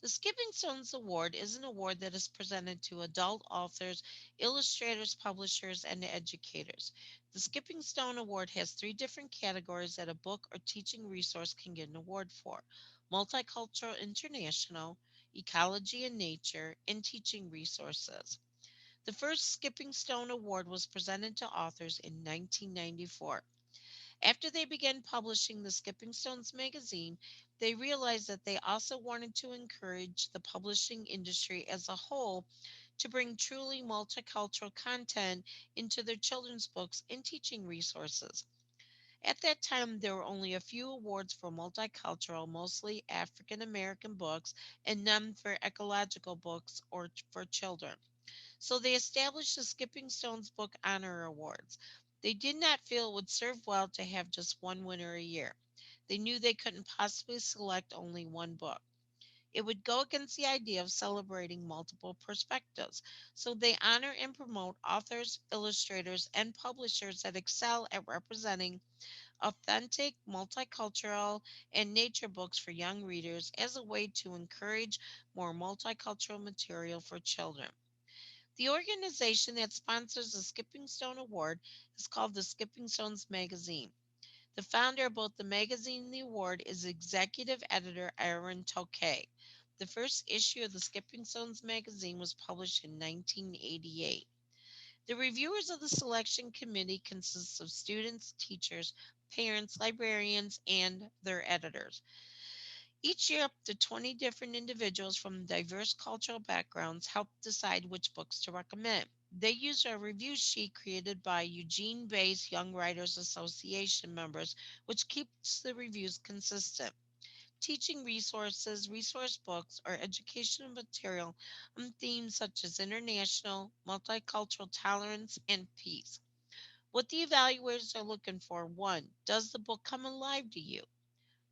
The Skipping Stones Award is an award that is presented to adult authors, illustrators, publishers, and educators. The Skipping Stone Award has three different categories that a book or teaching resource can get an award for: multicultural international, ecology and nature, and teaching resources. The first Skipping Stone Award was presented to authors in 1994. After they began publishing the Skipping Stones magazine, they realized that they also wanted to encourage the publishing industry as a whole to bring truly multicultural content into their children's books and teaching resources. At that time, there were only a few awards for multicultural, mostly African American books, and none for ecological books or for children. So they established the Skipping Stones Book Honor Awards. They did not feel it would serve well to have just one winner a year. They knew they couldn't possibly select only one book. It would go against the idea of celebrating multiple perspectives. So they honor and promote authors, illustrators, and publishers that excel at representing authentic, multicultural, and nature books for young readers as a way to encourage more multicultural material for children. The organization that sponsors the Skipping Stone Award is called the Skipping Stones Magazine. The founder of both the magazine and the award is executive editor Aaron Tokay. The first issue of the Skipping Stones magazine was published in 1988. The reviewers of the selection committee consists of students, teachers, parents, librarians, and their editors. Each year, up to 20 different individuals from diverse cultural backgrounds help decide which books to recommend. They use a review sheet created by Eugene based Young Writers Association members, which keeps the reviews consistent. Teaching resources, resource books, or educational material on themes such as international, multicultural tolerance, and peace. What the evaluators are looking for: one, does the book come alive to you?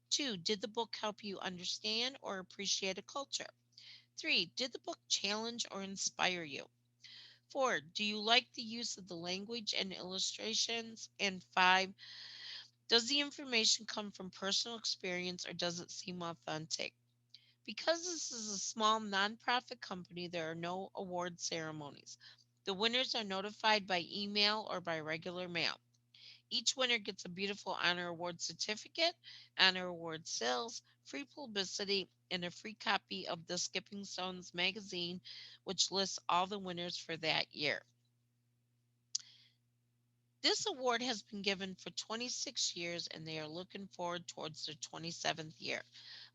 Two, did the book help you understand or appreciate a culture? Three, did the book challenge or inspire you? Four, do you like the use of the language and illustrations? And five, does the information come from personal experience or does it seem authentic? Because this is a small nonprofit company, there are no award ceremonies. The winners are notified by email or by regular mail. Each winner gets a beautiful Honor Award certificate, Honor Award sales, free publicity, and a free copy of the Skipping Stones magazine, which lists all the winners for that year. This award has been given for 26 years and they are looking forward towards their 27th year.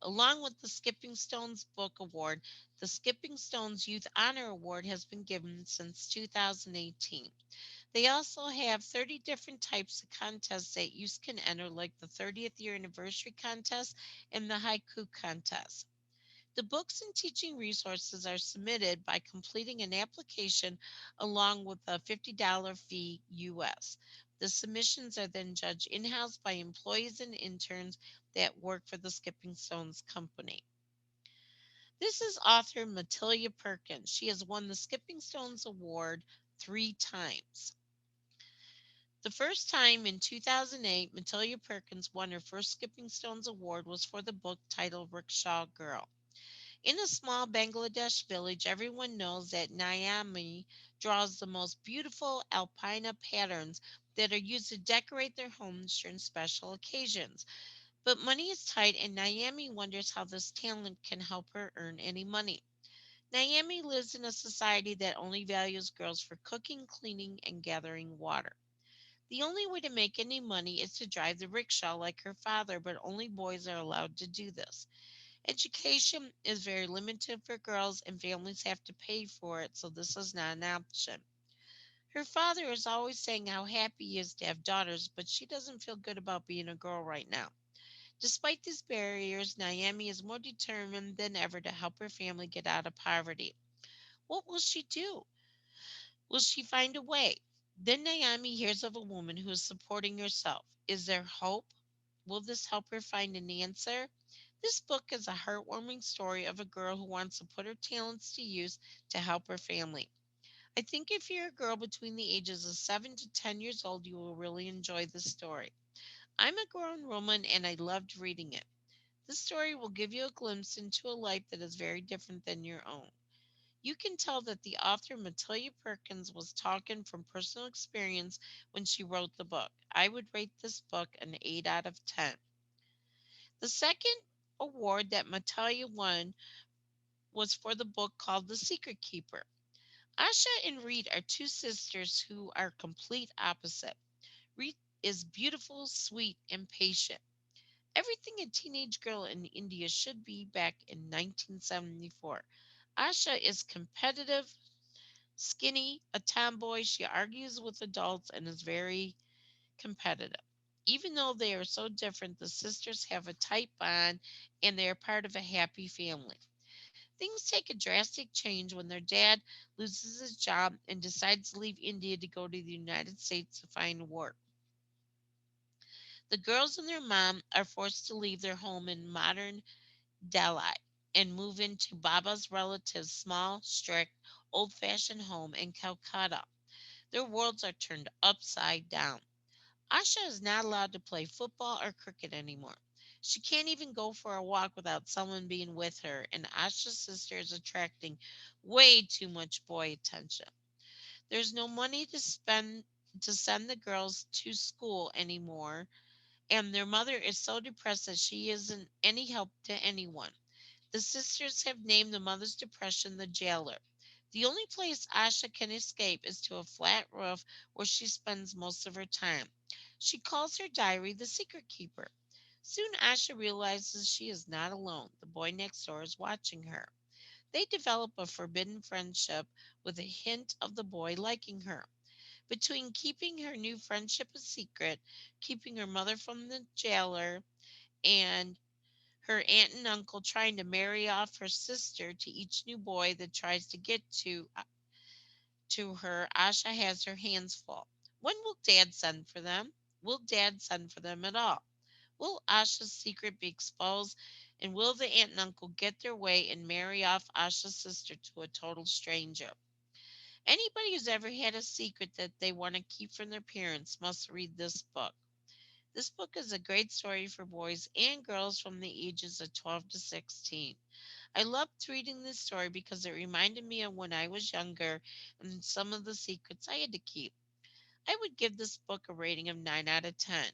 Along with the Skipping Stones Book Award, the Skipping Stones Youth Honor Award has been given since 2018. They also have 30 different types of contests that youth can enter, like the 30th year anniversary contest and the haiku contest. The books and teaching resources are submitted by completing an application along with a $50 fee US. The submissions are then judged in house by employees and interns that work for the Skipping Stones Company. This is author Matilda Perkins. She has won the Skipping Stones Award 3 times. The first time in 2008, Matilda Perkins won her first Skipping Stones Award was for the book titled Rickshaw Girl. In a small Bangladesh village, everyone knows that Naomi draws the most beautiful alpina patterns that are used to decorate their homes during special occasions. But money is tight, and Naomi wonders how this talent can help her earn any money. Naomi lives in a society that only values girls for cooking, cleaning, and gathering water. The only way to make any money is to drive the rickshaw like her father, but only boys are allowed to do this. Education is very limited for girls, and families have to pay for it, so this is not an option. Her father is always saying how happy he is to have daughters, but she doesn't feel good about being a girl right now. Despite these barriers, Naomi is more determined than ever to help her family get out of poverty. What will she do? Will she find a way? Then Naomi hears of a woman who is supporting herself. Is there hope? Will this help her find an answer? This book is a heartwarming story of a girl who wants to put her talents to use to help her family. I think if you're a girl between the ages of 7 to 10 years old, you will really enjoy this story. I'm a grown woman and I loved reading it. This story will give you a glimpse into a life that is very different than your own. You can tell that the author, Matilda Perkins, was talking from personal experience when she wrote the book. I would rate this book an 8 out of 10. The second award that Matilda won was for the book called The Secret Keeper. Asha and Reed are two sisters who are complete opposite. Reed is beautiful, sweet, and patient. Everything a teenage girl in India should be back in 1974. Asha is competitive, skinny, a tomboy. She argues with adults and is very competitive. Even though they are so different, the sisters have a tight bond and they are part of a happy family. Things take a drastic change when their dad loses his job and decides to leave India to go to the United States to find work. The girls and their mom are forced to leave their home in modern Delhi and move into Baba's relative's small, strict, old fashioned home in Calcutta. Their worlds are turned upside down. Asha is not allowed to play football or cricket anymore. She can't even go for a walk without someone being with her, and Asha's sister is attracting way too much boy attention. There's no money to send the girls to school anymore, and their mother is so depressed that she isn't any help to anyone. The sisters have named the mother's depression the jailer. The only place Asha can escape is to a flat roof where she spends most of her time. She calls her diary the secret keeper. Soon Asha realizes she is not alone. The boy next door is watching her. They develop a forbidden friendship with a hint of the boy liking her. Between keeping her new friendship a secret, keeping her mother from the jailer, and her aunt and uncle trying to marry off her sister to each new boy that tries to get to her, Asha has her hands full. When will Dad send for them? Will Dad send for them at all? Will Asha's secret be exposed? And will the aunt and uncle get their way and marry off Asha's sister to a total stranger? Anybody who's ever had a secret that they want to keep from their parents must read this book. This book is a great story for boys and girls from the ages of 12 to 16. I loved reading this story because it reminded me of when I was younger and some of the secrets I had to keep. I would give this book a rating of 9 out of 10.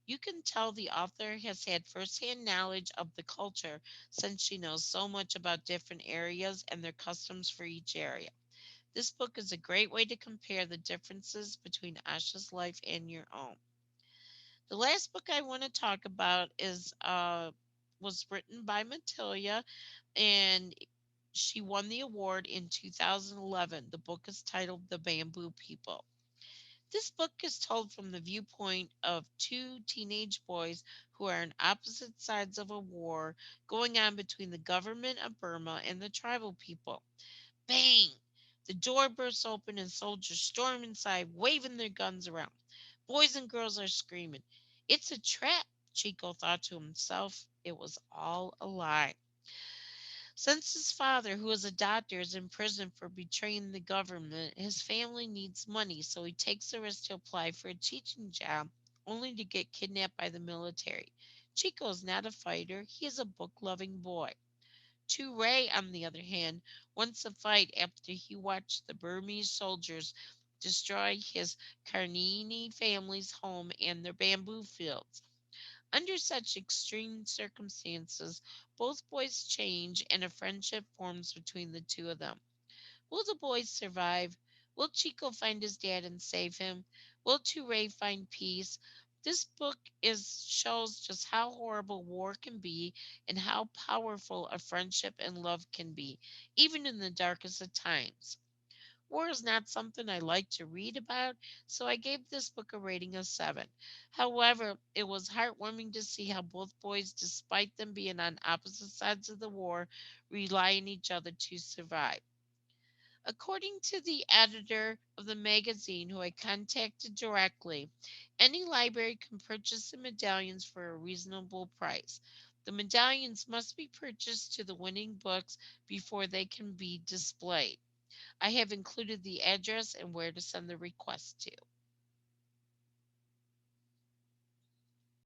You can tell the author has had firsthand knowledge of the culture since she knows so much about different areas and their customs for each area. This book is a great way to compare the differences between Asha's life and your own. The last book I want to talk about is was written by Matilda, and she won the award in 2011. The book is titled The Bamboo People. This book is told from the viewpoint of two teenage boys who are on opposite sides of a war going on between the government of Burma and the tribal people. Bang! The door bursts open and soldiers storm inside, waving their guns around. Boys and girls are screaming. It's a trap, Chico thought to himself. It was all a lie. Since his father, who is a doctor, is in prison for betraying the government, his family needs money, so he takes the risk to apply for a teaching job, only to get kidnapped by the military. Chico is not a fighter, he is a book loving boy. Tu Ray, on the other hand, wants to fight after he watched the Burmese soldiers destroy his Karnini family's home and their bamboo fields. Under such extreme circumstances, both boys change and a friendship forms between the two of them. Will the boys survive? Will Chico find his dad and save him? Will Ture find peace? This book is shows just how horrible war can be and how powerful a friendship and love can be, even in the darkest of times. War is not something I like to read about, so I gave this book a rating of 7. However, it was heartwarming to see how both boys, despite them being on opposite sides of the war, rely on each other to survive. According to the editor of the magazine, who I contacted directly, any library can purchase the medallions for a reasonable price. The medallions must be purchased to the winning books before they can be displayed. I have included the address and where to send the request to.